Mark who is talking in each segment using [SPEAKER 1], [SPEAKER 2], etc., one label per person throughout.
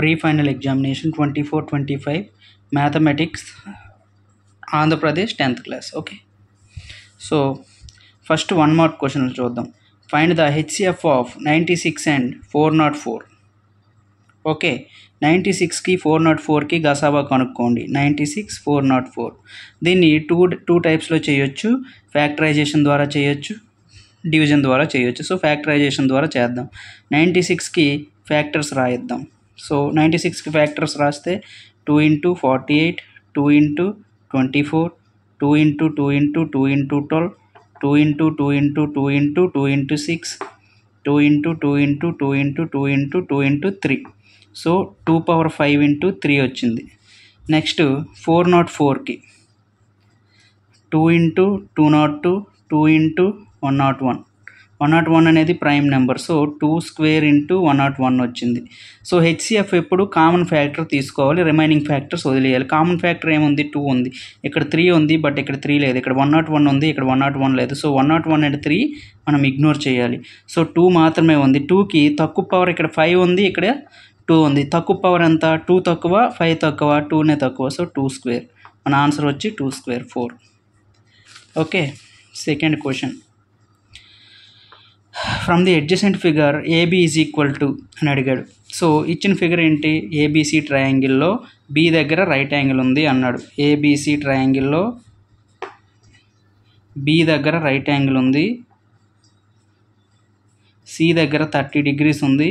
[SPEAKER 1] pre-final examination 24-25 mathematics Andhra Pradesh 10th class. Okay, so first 1 mark question చూద్దాం. Find the HCF of 96 and 404. Okay, 96కి 404కి గసాబా కనుక్కోండి. 96 404 దీన్ని two టైప్స్లో చేయొచ్చు. Factorisation ద్వారా చేయొచ్చు, division ద్వారా చేయొచ్చు. సో ఫ్యాక్టరైజేషన్ ద్వారా చేద్దాం. 96కి ఫ్యాక్టర్స్ రాయిద్దాం. సో 96కి ఫ్యాక్టర్స్ రాస్తే 2 × 48, 2 × 24, 2 × 2 × 2 × 12, 2 × 2 × 2 × 2 × 6, 2 × 2 × 2 × 2 × 2 × 3. సో 2^5 × 3 వచ్చింది. నెక్స్ట్ 404కి 2 × 202, 2 × 101. 101 అనేది ప్రైమ్ నెంబర్. సో 2² × 101 వచ్చింది. సో హెచ్సిఎఫ్ ఎప్పుడు కామన్ ఫ్యాక్టర్ తీసుకోవాలి, రిమైనింగ్ ఫ్యాక్టర్స్ వదిలేయాలి. కామన్ ఫ్యాక్టర్ ఏముంది? 2 ఉంది. ఇక్కడ 3 ఉంది, బట్ ఇక్కడ 3 లేదు. ఇక్కడ 101 ఉంది, ఇక్కడ 101 లేదు. సో 101 అండ్ 3 మనం ఇగ్నోర్ చేయాలి. సో 2 మాత్రమే ఉంది. 2కి తక్కువ పవర్ ఇక్కడ 5 ఉంది, ఇక్కడ 2 ఉంది. తక్కువ పవర్ ఎంత? 2 తక్కువ, 5 తక్కువ, 2నే తక్కువ. సో 2². మన ఆన్సర్ వచ్చి 2² 4. Okay, second question. From the adjacent figure AB is equal to అని అడిగాడు. సో ఇచ్చిన ఫిగర్ ఏంటి? ఏబిసి ట్రయాంగిల్లో బి దగ్గర రైట్ యాంగిల్ ఉంది అన్నాడు. ఏబిసి ట్రయాంగిల్లో బి దగ్గర రైట్ యాంగిల్ ఉంది, సి దగ్గర 30 degrees ఉంది,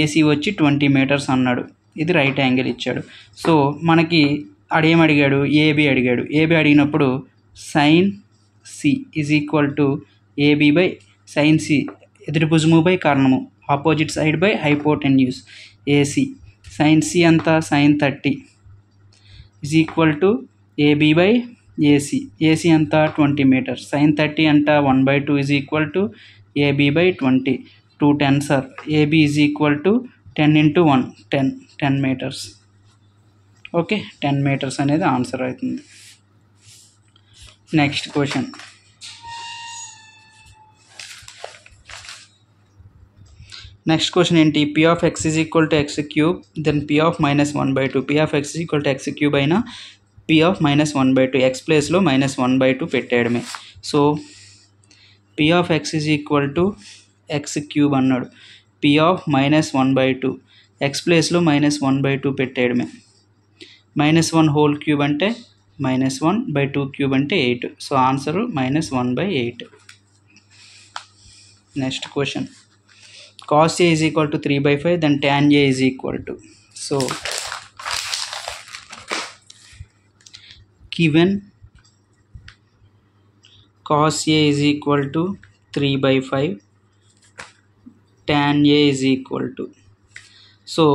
[SPEAKER 1] ఏసీ వచ్చి 20 meters అన్నాడు. ఇది రైట్ యాంగిల్ ఇచ్చాడు. సో మనకి అడేం అడిగాడు? ఏబి అడిగాడు. ఏబి అడిగినప్పుడు sine C is equal to AB by sine C, ఎదుటి భుజము బై కర్ణము, opposite side by hypotenuse, AC. Sine C అంతా sine 30 is equal to AB by AC. AC అంతా 20 meters. సైన్ 30 అంట 1/2 is equal to AB by 20. 2 10s are AB is equal to 10 × 1 10 meters. Okay, 10 meters అనేది answer అవుతుంది. Next question. Next question ఏంటి? P of X is equal to x³ then P of -1/2. P of X is equal to x³ అయినా P of -1/2, X ప్లేస్లో -1/2 పెట్టేయడమే. So P of X is equal to x³ అన్నాడు. P of -1/2, X ప్లేస్లో -1/2 పెట్టేయడమే. -1³ అంటే -1/2³ అంటే 8. So answer -1/8. Next question. cos A is equal to 3/5, then tan A is equal to. So given cos A is equal to 3/5, tan A is equal to. So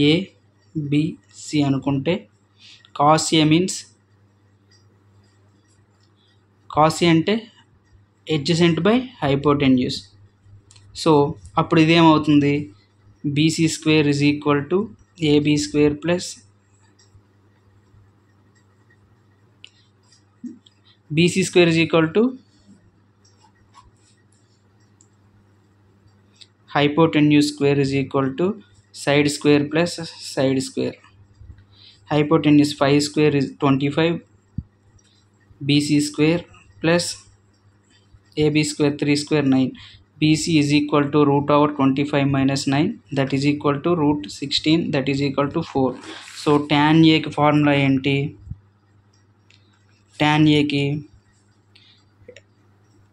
[SPEAKER 1] A B C అనుకుంటే cos A means cos A అంటే adjacent by hypotenuse. So అప్పుడు ఇదేమవుతుంది? BC² is equal to AB² plus BC² is equal to hypotenuse square is equal to side square plus side square. Hypotenuse 5² is 25, BC² plus AB² 3² 9. BC is equal to √25 - 9, that is equal to √16, that is equal to 4. So tan Aకి formula ఏంటి? tan Aకి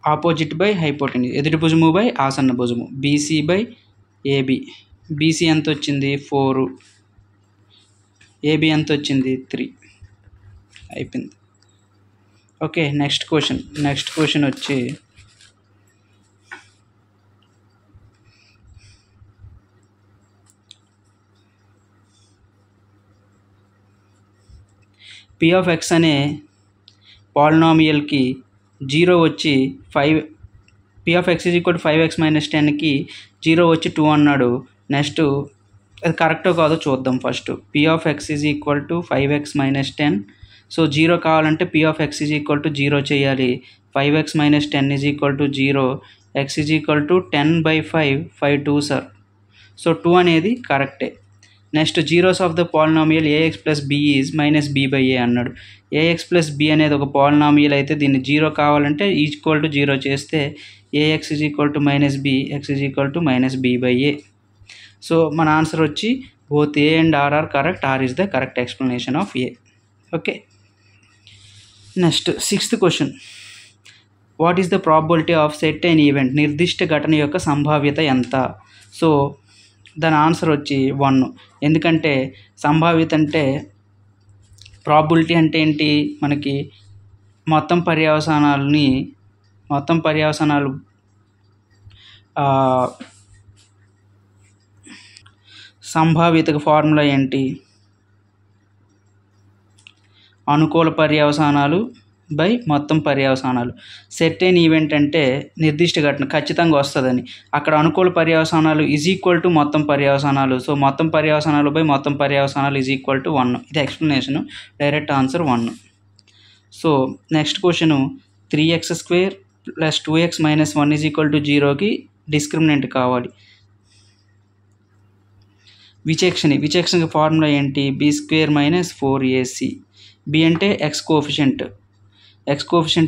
[SPEAKER 1] opposite by hypotenuse, ఎదుటి భుజము by ఆసన్న భుజము, BC by AB. BC ఎంత వచ్చింది? 4. AB ఎంత వచ్చింది? 3. అయిపోయింది. ఓకే, నెక్స్ట్ క్వశ్చన్ వచ్చి పి ఆఫ్ ఎక్స్ అనే పాలినామియల్కి 0 వచ్చి 5, P of X is equal to 5x - 10కి 0 వచ్చి 2 అన్నాడు. నెక్స్ట్ అది కరెక్టో కాదో చూద్దాం. First P of X is equal to 5x - 10 so 0 కావాలంటే p of x is equal to 0 చేయాలి. 5x minus 10 is equal to 0. x is equal to 10/5. 5 2s are. So 2 అనేది కరెక్టే. Next zeros of the polynomial ax plus b is minus b/a అన్నాడు. ax plus b అనేది ఒక polynomial అయితే దీన్ని 0 కావాలంటే equal to 0 చేస్తే ax is equal to minus b, x is equal to minus b/a. So మన ఆన్సర్ వచ్చి both a and r are correct. r is the correct explanation of a. Okay, next 6th question. What is the probability of set an event? నిర్దిష్ట ఘటన యొక్క సంభావ్యత ఎంత? So దాని answer వచ్చి 1. ఎందుకంటే సంభావ్యత అంటే ప్రాబిలిటీ అంటే ఏంటి, మనకి మొత్తం పర్యవసానాలు సంభావ్యతకు ఫార్ములా ఏంటి? అనుకూల పర్యవసానాలు బై మొత్తం పర్యవసానాలు. సెర్టైన్ ఈవెంట్ అంటే నిర్దిష్ట ఘటన ఖచ్చితంగా వస్తుందని, అక్కడ అనుకూల పర్యవసానాలు ఈజ్ ఈక్వల్ టు మొత్తం పర్యవసానాలు. సో మొత్తం పర్యవసానాలు బై మొత్తం పర్యవసానాలు ఈజ్ ఈక్వల్ టు 1. ఇది explanation. Direct answer 1. So next question 3x² + 2x - 1 is equal to 0కి డిస్క్రిమినెంట్ కావాలి. విచక్షణకి ఫార్ములా ఏంటి? b² - 4ac. b అంటే x కోఫిషియంట్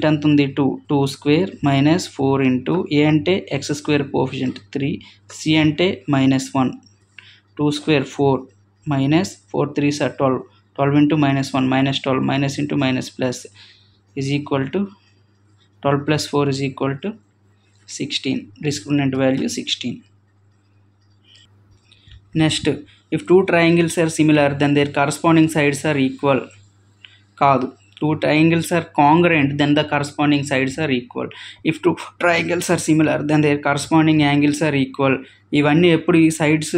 [SPEAKER 1] ఎంత ఉంది? 2. 2² - 4 ఇంటూ a అంటే x² కోఫిషియంట్ 3. c అంటే -1. 2² 4 -4 3s are 12. 12 into -1 -12 minus into minus plus is equal to 12 plus 4 is equal to 16. Discriminant value 16. Next, if two triangles are similar then their corresponding sides are equal. కాదు, 2 triangles are congruent then the corresponding sides are equal. If 2 triangles are similar then their corresponding angles are equal. ఇవన్నీ ఎప్పుడు ఈ sides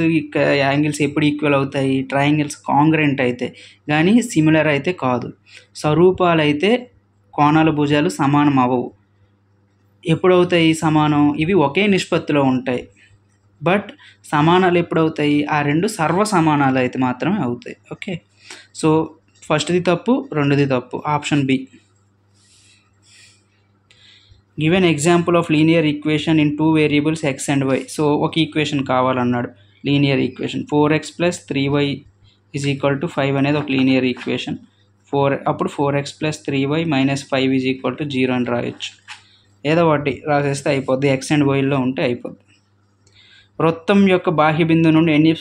[SPEAKER 1] angles ఎప్పుడు equal అవుతాయి? Triangles congruent అయితే, కానీ similar అయితే కాదు. స్వరూపాలు అయితే కోణాల భుజాలు సమానం అవ్వవు. ఎప్పుడవుతాయి సమానం? ఇవి ఒకే నిష్పత్తిలో ఉంటాయి. బట్ సమానాలు ఎప్పుడవుతాయి? ఆ రెండు సర్వ సమానాలు అయితే మాత్రమే అవుతాయి. ఓకే, సో ఫస్ట్ది తప్పు, రెండుది తప్పు. Option B. Give an example of linear equation in 2 variables x and y. So ఒక ఈక్వేషన్ కావాలన్నాడు, linear equation. 4x + 3y is equal to 5 అనేది ఒక లీనియర్ ఈక్వేషన్. అప్పుడు 4x + 3y - 5 is equal to 0 అని రాయొచ్చు. ఏదో ఒకటి రాసేస్తే అయిపోద్ది. x అండ్ వైలో ఉంటే అయిపోద్ది. వృత్తం యొక్క బాహ్య బిందువు నుండి ఎన్ని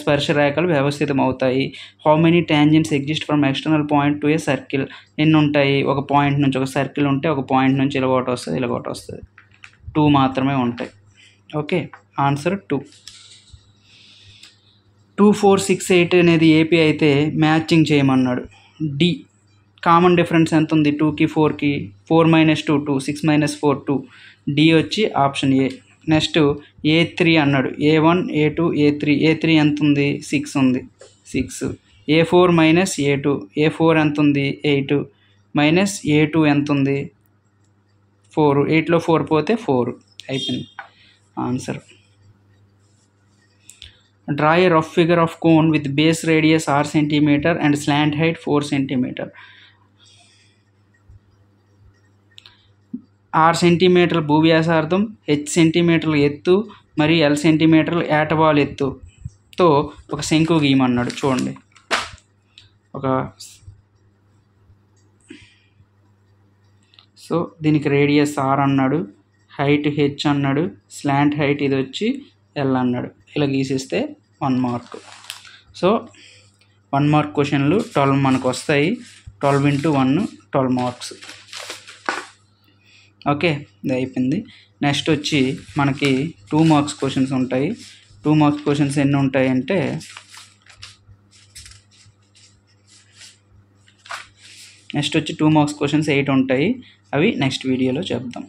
[SPEAKER 1] స్పర్శ రేఖలు వ్యవస్థితం అవుతాయి? How many tangents exist from external point to a circle? ఎన్ని ఉంటాయి? ఒక పాయింట్ నుంచి, ఒక సర్కిల్ ఉంటే ఒక పాయింట్ నుంచి ఇలాగొకటి వస్తుంది. 2 మాత్రమే ఉంటాయి. Okay, answer 2. 2 4 6 8 అనేది ఏపీ అయితే మ్యాచింగ్ చేయమన్నాడు. డి. కామన్ డిఫరెన్స్ ఎంత ఉంది? 2కి 4కి? 4 - 2 2, 6 - 4 2. డి వచ్చి ఆప్షన్ ఏ. నెక్స్ట్ A3 అన్నాడు. A1 A2 A3. A3 ఎంత ఉంది? 6 ఉంది. 6. A4 - A2. A4 ఎంత ఉంది? 8 మైనస్ A2 ఎంత ఉంది? 4. 8లో 4 పోతే 4. అయిపోయింది answer. Draw a rough figure of cone with base radius 6 centimetre and slant height 4 centimetre. 6 సెంటీమీటర్ల భూవ్యాసార్థం, h సెంటీమీటర్ల ఎత్తు మరియు l సెంటీమీటర్ల ఏటవాలు ఎత్తుతో ఒక శంకు గీయమన్నాడు. చూడండి, సో దీనికి రేడియస్ r అన్నాడు, హైట్ h అన్నాడు, స్లాంట్ హైట్ ఇది వచ్చి l అన్నాడు. ఇలా గీసిస్తే 1 మార్క్. సో 1 మార్క్ క్వశ్చన్లు 12 మనకు వస్తాయి. 12 × 1 12 మార్క్స్. ఓకే, ఇది అయిపోయింది. నెక్స్ట్ వచ్చి మనకి 2 మార్క్స్ క్వశ్చన్స్ ఉంటాయి. 2 మార్క్స్ క్వశ్చన్స్ ఎన్ని ఉంటాయి అంటే, నెక్స్ట్ వచ్చి 2 మార్క్స్ క్వశ్చన్స్ 8 ఉంటాయి. అవి నెక్స్ట్ వీడియోలో చెప్దాం.